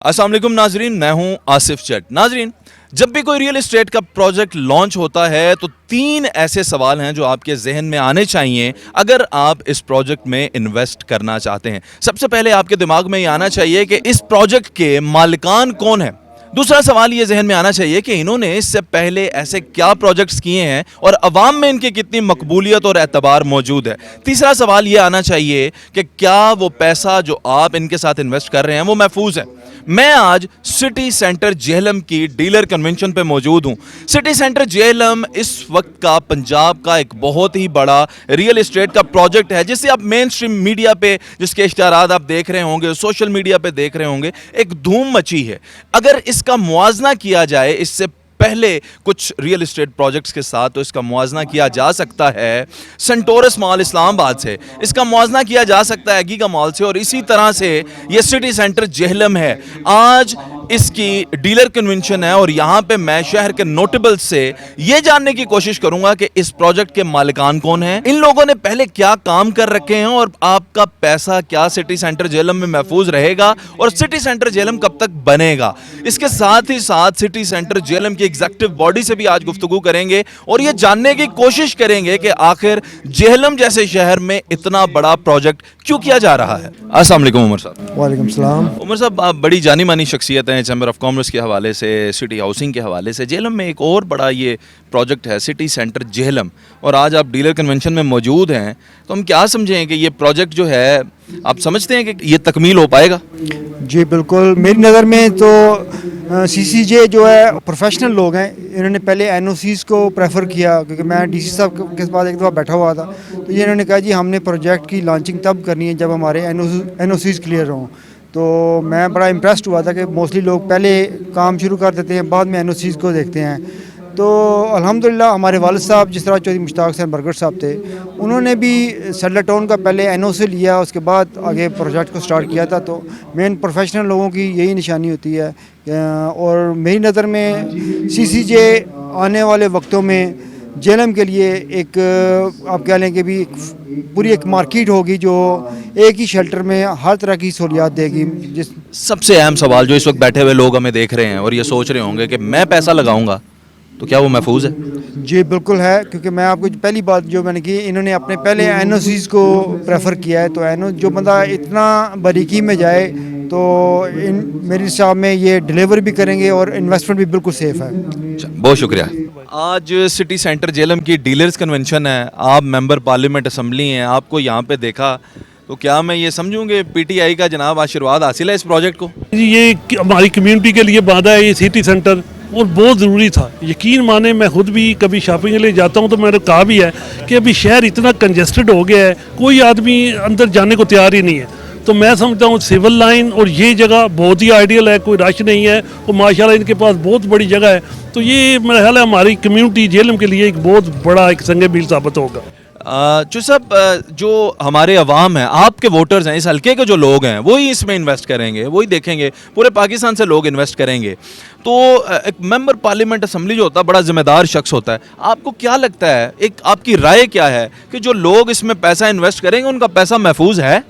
अस्सलाम वालेकुम नाजरीन, मैं हूं आसिफ जट। नाजरीन, जब भी कोई रियल एस्टेट का प्रोजेक्ट लॉन्च होता है तो तीन ऐसे सवाल हैं जो आपके जहन में आने चाहिए अगर आप इस प्रोजेक्ट में इन्वेस्ट करना चाहते हैं। सबसे पहले आपके दिमाग में ये आना चाहिए कि इस प्रोजेक्ट के मालिकान कौन है। दूसरा सवाल ये जहन में आना चाहिए कि इन्होंने इससे पहले ऐसे क्या प्रोजेक्ट्स किए हैं और अवाम में इनकी कितनी मकबूलियत और एतबार मौजूद है। तीसरा सवाल ये आना चाहिए कि क्या वो पैसा जो आप इनके साथ इन्वेस्ट कर रहे हैं वो महफूज है। मैं आज सिटी सेंटर जेहलम की डीलर कन्वेंशन पे मौजूद हूं। सिटी सेंटर जेहलम इस वक्त का पंजाब का एक बहुत ही बड़ा रियल एस्टेट का प्रोजेक्ट है जिससे आप मेन स्ट्रीम मीडिया पे जिसके इश्तारात आप देख रहे होंगे, सोशल मीडिया पे देख रहे होंगे, एक धूम मची है। अगर इसका मुआवजा किया जाए इससे पहले कुछ रियल एस्टेट प्रोजेक्ट्स के साथ तो इसका मुआवजा किया जा सकता है सेंटोरस मॉल इस्लामाबाद से, इसका मुआवजा किया जा सकता है गीगा मॉल से, और इसी तरह से ये सिटी सेंटर जेहलम है। आज इसकी डीलर कन्वेंशन है और यहाँ पे मैं शहर के नोटेबल से ये जानने की कोशिश करूंगा कि इस प्रोजेक्ट के मालिकान कौन हैं, इन लोगों ने पहले क्या काम कर रखे हैं और आपका पैसा क्या सिटी सेंटर जेहलम में महफूज रहेगा और सिटी सेंटर जेहलम कब तक बनेगा। इसके साथ ही साथ सिटी सेंटर जेहलम की एग्जीक्यूटिव बॉडी से भी आज गुफ्तगू करेंगे और ये जानने की कोशिश करेंगे कि आखिर जेहलम जैसे शहर में इतना बड़ा प्रोजेक्ट क्यों किया जा रहा है। अस्सलाम वालेकुम उमर साहब। वालेकुम सलाम। उमर साहब, आप बड़ी जानी मानी शख्सियत हैं, चैम्बर ऑफ कॉमर्स के हवाले से, सिटी हाउसिंग के हवाले से। जेहलम में एक और बड़ा ये प्रोजेक्ट है सिटी सेंटर जेहलम, और आज आप डीलर कन्वेंशन में मौजूद हैं, तो हम क्या समझें कि ये प्रोजेक्ट जो है आप समझते हैं कि ये तकमील हो पाएगा? जी बिल्कुल, मेरी नज़र में तो सीसीजे जो है प्रोफेशनल लोग हैं। इन्होंने पहले एनओसीज़ को प्रेफर किया क्योंकि मैं डीसी साहब के पास एक दफ़ा बैठा हुआ था, तो ये इन्होंने कहा जी हमने प्रोजेक्ट की लॉन्चिंग तब करनी है जब हमारे एनओसीज़ क्लियर हों। तो मैं बड़ा इम्प्रेस्ड हुआ था कि मोस्टली लोग पहले काम शुरू कर देते हैं, बाद में एनओसीज़ को देखते हैं। तो अल्हम्दुलिल्लाह हमारे वालिद साहब जिस तरह चौधरी मुश्ताक हुसैन बरगढ़ साहब थे, उन्होंने भी सेटलर टाउन का पहले एनओसी लिया, उसके बाद आगे प्रोजेक्ट को स्टार्ट किया था। तो मेन प्रोफेशनल लोगों की यही निशानी होती है। और मेरी नज़र में सीसीजे आने वाले वक्तों में जेहलम के लिए एक आप कह लें कि भी पूरी एक मार्केट होगी जो एक ही शेल्टर में हर तरह की सहूलियात देगी। जिस सबसे अहम सवाल जो इस वक्त बैठे हुए लोग हमें देख रहे हैं और ये सोच रहे होंगे कि मैं पैसा लगाऊंगा तो क्या वो महफूज है? जी बिल्कुल है, क्योंकि मैं आपको पहली बात जो मैंने की, इन्होंने अपने पहले एनओसीज़ को प्रेफर किया है। तो एनो जो बंदा इतना बारीकी में जाए तो मेरे हिसाब में ये डिलीवर भी करेंगे और इन्वेस्टमेंट भी बिल्कुल सेफ़ है। बहुत शुक्रिया। आज सिटी सेंटर जेहलम की डीलर्स कन्वेंशन है, आप मेंबर पार्लियामेंट असम्बली हैं, आपको यहाँ पे देखा तो क्या मैं ये समझूँ कि पीटीआई का जनाब आशीर्वाद हासिल है इस प्रोजेक्ट को? ये हमारी कम्युनिटी के लिए बाधा है ये सिटी सेंटर, और बहुत ज़रूरी था। यकीन माने मैं खुद भी कभी शॉपिंग के लिए जाता हूँ तो मैंने कहा भी है कि अभी शहर इतना कंजेस्टेड हो गया है, कोई आदमी अंदर जाने को तैयार ही नहीं है। तो मैं समझता हूँ सिविल लाइन और ये जगह बहुत ही आइडियल है, कोई रश नहीं है और माशाल्लाह इनके पास बहुत बड़ी जगह है। तो ये मेरा ख्याल है हमारी कम्युनिटी जेहलम के लिए एक बहुत बड़ा एक संग मील साबित होगा। जो सब जो हमारे अवाम हैं, आपके वोटर्स हैं, इस हल्के के जो लोग हैं, वही इसमें इन्वेस्ट करेंगे, वही देखेंगे, पूरे पाकिस्तान से लोग इन्वेस्ट करेंगे। तो एक मेंबर पार्लियामेंट असम्बली जो होता है बड़ा जिम्मेदार शख्स होता है। आपको क्या लगता है, एक आपकी राय क्या है कि जो लोग इसमें पैसा इन्वेस्ट करेंगे उनका पैसा महफूज है?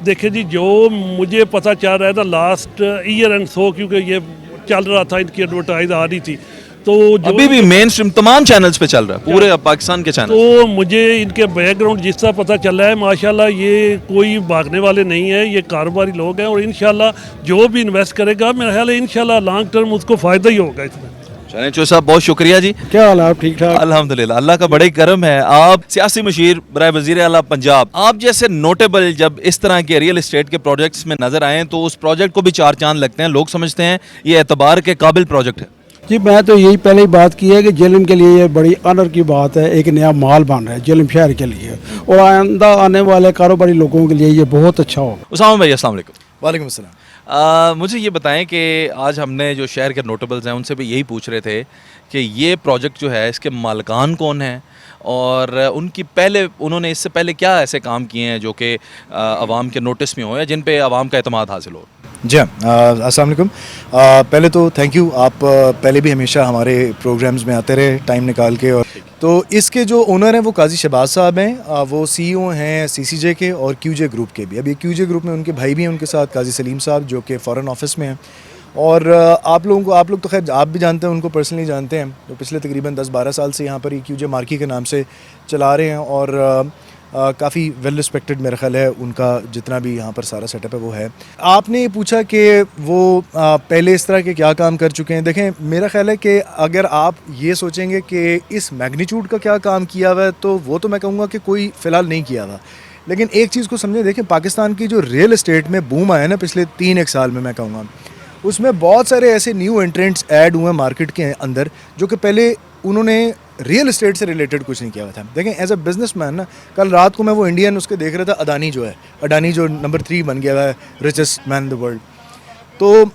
देखिए जी, जो मुझे पता चल रहा था लास्ट ईयर एंड सो, क्योंकि ये चल रहा था, इनकी एडवर्टाइज आ रही थी, तो अभी भी मेन स्ट्रीम तमाम चैनल्स पे चल रहा है, पूरे पाकिस्तान के चैनल। तो मुझे इनके बैकग्राउंड जिस तरह पता चल रहा है, माशाल्लाह ये कोई भागने वाले नहीं है, ये कारोबारी लोग हैं और इंशाल्लाह जो भी इन्वेस्ट करेगा मेरा ख्याल है इंशाल्लाह लॉन्ग टर्म उसको फ़ायदा ही होगा इसमें। चलें चो साहब, बहुत शुक्रिया जी। क्या हाल है आप? ठीक ठाक अल्हम्दुलिल्लाह, अल्लाह का बड़े करम है। आप सियासी मुशीर बराए वज़ीर आला पंजाब, आप जैसे नोटेबल जब इस तरह के रियल एस्टेट के प्रोजेक्ट्स में नजर आए तो उस प्रोजेक्ट को भी चार चांद लगते हैं, लोग समझते हैं ये एतबार के काबिल प्रोजेक्ट है। जी मैं तो यही पहले ही बात की है कि जेहलम के लिए ये बड़ी ऑनर की बात है, एक नया माल बन रहा है जेहलम शहर के लिए और आइंदा आने वाले कारोबारी लोगों के लिए ये बहुत अच्छा होगा। उसामा भाई अस्सलाम वालेकुम। वालेकुम अस्सलाम। मुझे ये बताएं कि आज हमने जो शहर के नोटेबल्स हैं उनसे भी यही पूछ रहे थे कि ये प्रोजेक्ट जो है इसके मालिकान कौन हैं और उनकी पहले उन्होंने इससे पहले क्या ऐसे काम किए हैं जो कि आवाम के नोटिस में हो या जिन पे आवाम का एतमाद हासिल हो। जी हाँ, अस्सलाम वालेकुम। पहले तो थैंक यू, आप पहले भी हमेशा हमारे प्रोग्राम्स में आते रहे टाइम निकाल के। और तो इसके जो ओनर हैं वो काजी शहबाज साहब हैं, वो सीईओ हैं सीसीजे के और क्यूजे ग्रुप के भी। अभी क्यूजे ग्रुप में उनके भाई भी हैं उनके साथ, काजी सलीम साहब, जो कि फ़ॉरेन ऑफिस में हैं। और आप लोग तो खैर आप भी जानते हैं, उनको पर्सनली जानते हैं। तो पिछले तकरीबन 10-12 साल से यहाँ पर ये क्यूजे मार्की के नाम से चला रहे हैं और काफ़ी वेल रिस्पेक्टेड मेरा ख्याल है उनका जितना भी यहाँ पर सारा सेटअप है वो है। आपने ये पूछा कि वो पहले इस तरह के क्या काम कर चुके हैं। देखें, मेरा ख्याल है कि अगर आप ये सोचेंगे कि इस मैग्नीट्यूड का क्या काम किया हुआ है, तो वो तो मैं कहूँगा कि कोई फ़िलहाल नहीं किया हुआ। लेकिन एक चीज़ को समझें, देखें पाकिस्तान की जो रियल एस्टेट में बूम आया ना पिछले 3-1 साल में, मैं कहूँगा उसमें बहुत सारे ऐसे न्यू एंट्रेंट्स ऐड हुए मार्केट के अंदर जो कि पहले उन्होंने रियल एस्टेट से रिलेटेड कुछ नहीं किया हुआ था। देखें, एज अ बिजनेसमैन ना, कल रात को मैं वो इंडियन उसके देख रहा था, अडानी जो नंबर 3 बन गया हुआ है richest man in the world. तो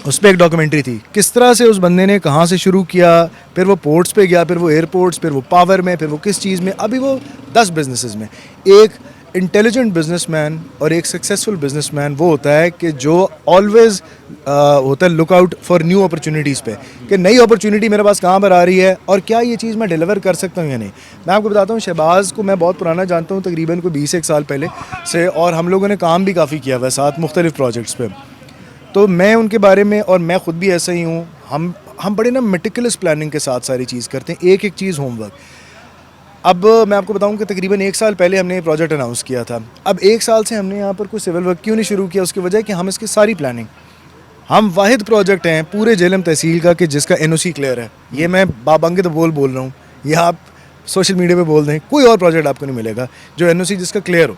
उस पर एक डॉक्यूमेंट्री थी, किस तरह से उस बंदे ने कहाँ से शुरू किया, फिर वो पोर्ट्स पे गया, फिर वो एयरपोर्ट्स, फिर वो पावर में, फिर वो किस चीज़ में, अभी वो 10 बिजनेसेस में। एक इंटेलिजेंट बिजनेसमैन और एक सक्सेसफुल बिजनेसमैन वो होता है कि जो ऑलवेज होता है look out for new opportunities पे, कि नई अपॉर्चुनिटी मेरे पास कहाँ पर आ रही है और क्या ये चीज़ मैं डिलीवर कर सकता हूँ या नहीं। मैं आपको बताता हूँ, शहबाज को मैं बहुत पुराना जानता हूँ, तकरीबन कोई 20-1 साल पहले से, और हम लोगों ने काम भी काफ़ी किया हुआ है साथ मुख्तलिफ प्रोजेक्ट्स पे। तो मैं उनके बारे में, और मैं ख़ुद भी ऐसा ही हूँ, हम बड़े ना मेटिकुलस प्लानिंग के साथ सारी चीज़ करते हैं, एक एक चीज़ होमवर्क। अब मैं आपको बताऊं कि तकरीबन 1 साल पहले हमने ये प्रोजेक्ट अनाउंस किया था। अब 1 साल से हमने यहाँ पर कोई सिविल वर्क क्यों नहीं शुरू किया, उसकी वजह है कि हम इसकी सारी प्लानिंग, हम वाहिद प्रोजेक्ट हैं पूरे जेलम तहसील का कि जिसका एनओसी क्लियर है। ये मैं बाबंगे तो बोल रहा हूँ, ये आप सोशल मीडिया पे बोल दें, कोई और प्रोजेक्ट आपको नहीं मिलेगा जो एनओसी जिसका क्लियर हो।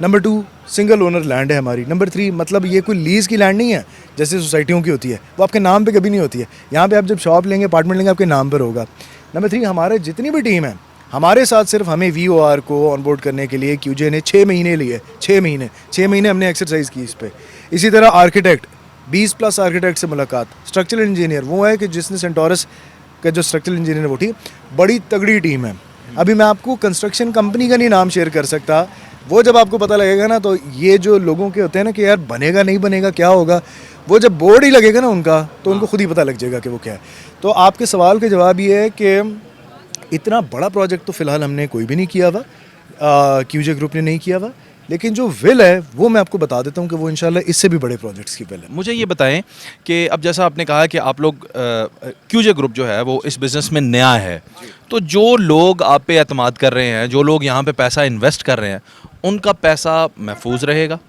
नंबर 2, सिंगल ओनर लैंड है हमारी। नंबर 3, मतलब ये कोई लीज़ की लैंड नहीं है जैसे सोसाइटियों की होती है, वो आपके नाम पे कभी नहीं होती है। यहाँ पे आप जब शॉप लेंगे, अपार्टमेंट लेंगे, आपके नाम पर होगा। नंबर 3, हमारे जितनी भी टीम है, हमारे साथ सिर्फ हमें VOR को ऑनबोर्ड करने के लिए क्यूजे ने 6 महीने लिए। 6 महीने हमने एक्सरसाइज की इस पर। इसी तरह आर्किटेक्ट, 20+ आर्किटेक्ट से मुलाकात। स्ट्रक्चरल इंजीनियर वो है कि जिसने सेंटोरस का जो स्ट्रक्चरल इंजीनियर वो थी, बड़ी तगड़ी टीम है। अभी मैं आपको कंस्ट्रक्शन कंपनी का नहीं नाम शेयर कर सकता, वो जब आपको पता लगेगा ना, तो ये जो लोगों के होते हैं ना कि यार बनेगा नहीं बनेगा क्या होगा, वो जब बोर्ड ही लगेगा ना उनका, तो उनको खुद ही पता लग जाएगा कि वो क्या है। तो आपके सवाल का जवाब ये है कि इतना बड़ा प्रोजेक्ट तो फ़िलहाल हमने कोई भी नहीं किया हुआ, क्यूजे ग्रुप ने नहीं किया हुआ, लेकिन जो विल है वो मैं आपको बता देता हूँ कि वो इंशाल्लाह इससे भी बड़े प्रोजेक्ट्स की विल है। मुझे ये बताएं कि अब जैसा आपने कहा कि आप लोग क्यूजे ग्रुप जो है वो इस बिज़नेस में नया है, तो जो लोग आप पे एतमाद कर रहे हैं, जो लोग यहाँ पे पैसा इन्वेस्ट कर रहे हैं, उनका पैसा महफूज रहेगा?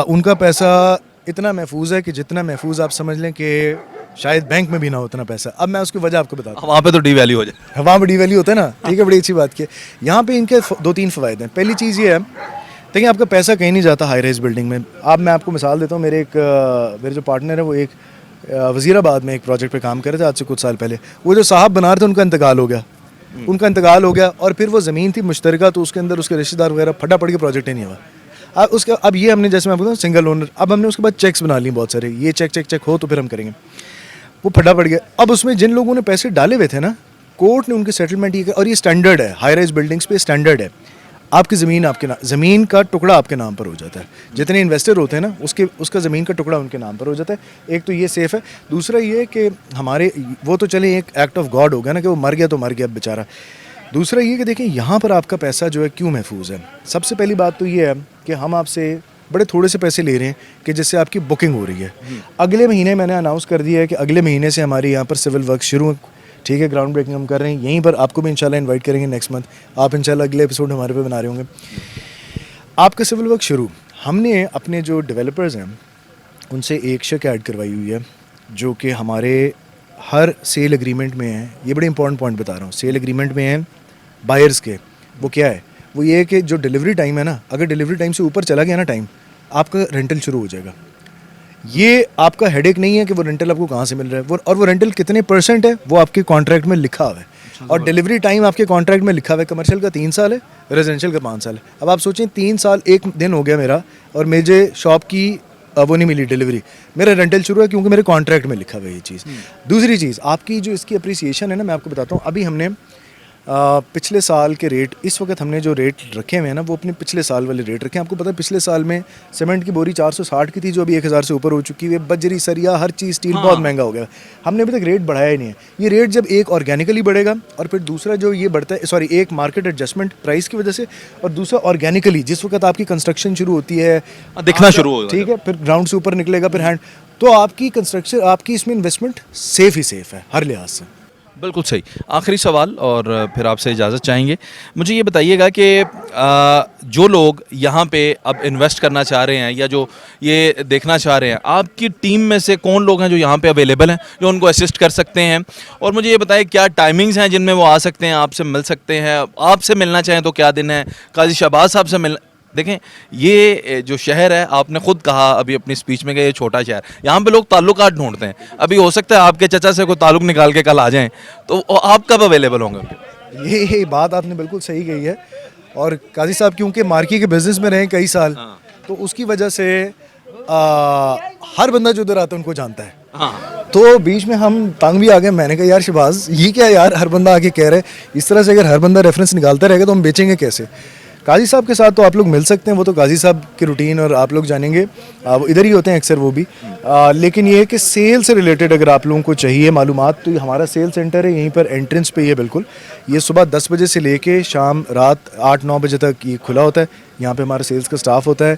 उनका पैसा इतना महफूज है कि जितना महफूज आप समझ लें कि शायद बैंक में भी ना हो उतना पैसा। अब मैं उसकी वजह आपको बताता हूँ। वहाँ पे तो डी वैल्यू हो जाए, वहाँ पर डी वैल्यू होता है ना, ठीक है, बड़ी अच्छी बात की। यहाँ पे इनके 2-3 फ़वायद हैं। पहली चीज़ ये है, देखिए आपका पैसा कहीं नहीं जाता हाई राइज बिल्डिंग में। अब मैं आपको मिसाल देता हूँ, मेरे जो पार्टनर है वो एक वज़ीराबाद में एक प्रोजेक्ट पे काम कर रहे थे आज से कुछ साल पहले। वो जो साहब बना रहे थे उनका इंतकाल हो गया, और फिर वो ज़मीन थी मुश्तरका, तो उसके अंदर उसके रिश्तेदार वगैरह फटाफट के प्रोजेक्ट ही नहीं हुआ। अब ये हमने, जैसे मैं आपको बताऊँ, सिंगल ओनर, अब हमने उसके बाद चेक्स बना लिए बहुत सारे, ये चेक हो तो फिर हम करेंगे, वो फटा पड़ गया। अब उसमें जिन लोगों ने पैसे डाले हुए थे ना, कोर्ट ने उनकी सेटलमेंट ये, और ये स्टैंडर्ड है हाई राइज बिल्डिंग्स पे, स्टैंडर्ड है, आपकी ज़मीन ज़मीन का टुकड़ा आपके नाम पर हो जाता है। जितने इन्वेस्टर होते हैं ना, उसका ज़मीन का टुकड़ा उनके नाम पर हो जाता है। एक तो ये सेफ़ है। दूसरा ये कि हमारे वो तो चले एक एक्ट ऑफ गॉड हो गया ना कि वो मर गया तो मर गया बेचारा। दूसरा ये कि देखें यहाँ पर आपका पैसा जो है क्यों महफूज है। सबसे पहली बात तो ये है कि हम आपसे बड़े थोड़े से पैसे ले रहे हैं कि जिससे आपकी बुकिंग हो रही है। अगले महीने मैंने अनाउंस कर दिया है कि अगले महीने से हमारे यहाँ पर सिविल वर्क शुरू, ठीक है, ग्राउंड ब्रेकिंग हम कर रहे हैं यहीं पर। आपको भी इंशाल्लाह इनवाइट करेंगे नेक्स्ट मंथ। आप इंशाल्लाह अगले एपिसोड हमारे पे बना रहे होंगे। आपका सिविल वर्क शुरू, हमने अपने जो डेवलपर्स हैं उनसे एक शर्त ऐड करवाई हुई है जो कि हमारे हर सेल एग्रीमेंट में है। ये बड़े इंपॉर्टेंट पॉइंट बता रहा हूँ, सेल एग्रीमेंट में है बायर्स के। वो क्या है? वो ये है कि जो डिलीवरी टाइम है ना, अगर डिलीवरी टाइम से ऊपर चला गया ना टाइम, आपका रेंटल शुरू हो जाएगा। ये आपका हेडेक नहीं है कि वो रेंटल आपको कहाँ से मिल रहा है, और वो रेंटल कितने % है वो आपके कॉन्ट्रैक्ट में लिखा हुआ है। और डिलीवरी टाइम आपके कॉन्ट्रैक्ट में लिखा हुआ है, कमर्शियल का 3 साल है, रेजिडेंशियल का 5 साल है। अब आप सोचें 3 साल 1 दिन हो गया मेरा और मुझे शॉप की वो नहीं मिली डिलीवरी, मेरा रेंटल शुरू है क्योंकि मेरे कॉन्ट्रैक्ट में लिखा हुआ है ये चीज़। दूसरी चीज़, आपकी जो इसकी अप्रिसिएशन है ना, मैं आपको बताता हूँ, अभी हमने पिछले साल के रेट इस वक्त हमने जो रेट रखे हुए हैं ना वो अपने पिछले साल वाले रेट रखे हैं। आपको पता है पिछले साल में सीमेंट की बोरी 460 की थी जो अभी 1000 से ऊपर हो चुकी है। बजरी सरिया हर चीज़ स्टील बहुत महंगा हो गया। हमने अभी तक रेट बढ़ाया ही नहीं है। ये रेट जब एक ऑर्गेनिकली बढ़ेगा और फिर दूसरा जो ये बढ़ता है सॉरी एक मार्केट एडजस्टमेंट प्राइस की वजह से और दूसरा ऑर्गेनिकली जिस वक्त आपकी कंस्ट्रक्शन शुरू होती है दिखना शुरू होगा, ठीक है, फिर ग्राउंड से ऊपर निकलेगा फिर हैंड, तो आपकी कंस्ट्रक्शन आपकी इसमें इन्वेस्टमेंट सेफ ही सेफ है हर लिहाज से। बिल्कुल सही। आखिरी सवाल और फिर आपसे इजाज़त चाहेंगे। मुझे ये बताइएगा कि जो लोग यहाँ पे अब इन्वेस्ट करना चाह रहे हैं या जो ये देखना चाह रहे हैं, आपकी टीम में से कौन लोग हैं जो यहाँ पे अवेलेबल हैं जो उनको असिस्ट कर सकते हैं? और मुझे ये बताइए क्या टाइमिंग्स हैं जिनमें वो आ सकते हैं, आपसे मिल सकते हैं? आपसे मिलना चाहें तो क्या दिन है? काजी शहबाज साहब से मिल देखें, ये जो शहर है आपने खुद कहा अभी अपनी स्पीच में कि ये छोटा शहर, यहाँ पे लोग ताल्लुकात ढूंढते हैं। अभी हो सकता है आपके चचा से कोई ताल्लुक निकाल के कल आ जाएं, तो आप कब अवेलेबल होंगे? ये बात आपने बिल्कुल सही कही है। और काजी साहब क्योंकि मार्की के बिजनेस में रहे कई साल, तो उसकी वजह से हर बंदा जो उधर आता है उनको जानता है। हाँ, तो बीच में हम तंग भी आ गए। मैंने कहा यार शहबाज ये क्या यार, हर बंदा आके कह रहा है, इस तरह से अगर हर बंदा रेफरेंस निकालता रहेगा तो हम बेचेंगे कैसे। काजी साहब के साथ तो आप लोग मिल सकते हैं, वो तो काजी साहब की रूटीन और आप लोग जानेंगे, वो इधर ही होते हैं अक्सर वो भी। लेकिन ये है कि सेल से रिलेटेड अगर आप लोगों को चाहिए मालूमात तो हमारा सेल सेंटर है यहीं पर एंट्रेंस पे ही है बिल्कुल। ये सुबह 10 बजे से लेके शाम रात 8-9 बजे तक ये खुला होता है। यहाँ पे हमारा सेल्स का स्टाफ होता है।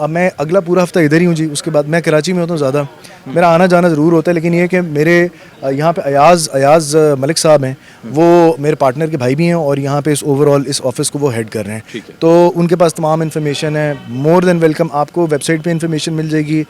मैं अगला पूरा हफ्ता इधर ही हूँ जी। उसके बाद मैं कराची में होता हूँ ज़्यादा, मेरा आना जाना ज़रूर होता है। लेकिन ये है कि मेरे यहाँ पे अयाज़ मलिक साहब हैं, वो मेरे पार्टनर के भाई भी हैं और यहाँ पे इस ओवरऑल इस ऑफिस को वो हेड कर रहे हैं। तो उनके पास तमाम इन्फॉर्मेशन है, मोर देन वेलकम। आपको वेबसाइट पे इन्फॉर्मेशन मिल जाएगी।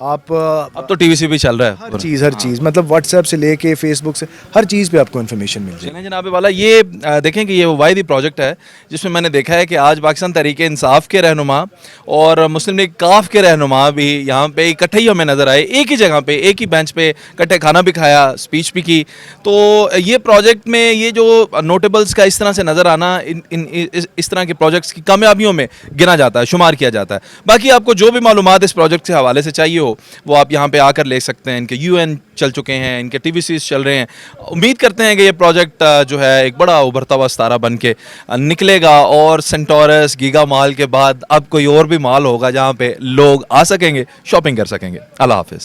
आप अब तो टीवीसी भी चल रहा है। हर चीज़ मतलब व्हाट्सएप से लेके फेसबुक से हर चीज़ पे आपको इन्फॉर्मेशन मिल जाएगी। जनाब वाला ये देखें कि ये वाहिदी प्रोजेक्ट है जिसमें मैंने देखा है कि आज पाकिस्तान तहरीक इंसाफ के रहनुमा और मुस्लिम लीग काफ के रहनुमा भी यहाँ पे इकट्ठे ही हमें नज़र आए, एक ही जगह पे एक ही बेंच पे इकट्ठे खाना भी खाया, स्पीच भी की। तो ये प्रोजेक्ट में ये जो नोटेबल्स का इस तरह से नज़र आना इस तरह के प्रोजेक्ट्स की कामयाबियों में गिना जाता है, शुमार किया जाता है। बाकी आपको जो भी मालूमात इस प्रोजेक्ट के हवाले से चाहिए हो वो आप यहाँ पे आकर ले सकते हैं। इनके UN चल चुके हैं, इनके TVCs चल रहे हैं। उम्मीद करते हैं कि ये प्रोजेक्ट जो है एक बड़ा उभरता हुआ सितारा बन के निकलेगा और सेंटोरस गीगा माल के बाद अब कोई और भी माल होगा जहाँ पे लोग आ सकेंगे, शॉपिंग कर सकेंगे। अल्लाह हाफिज़।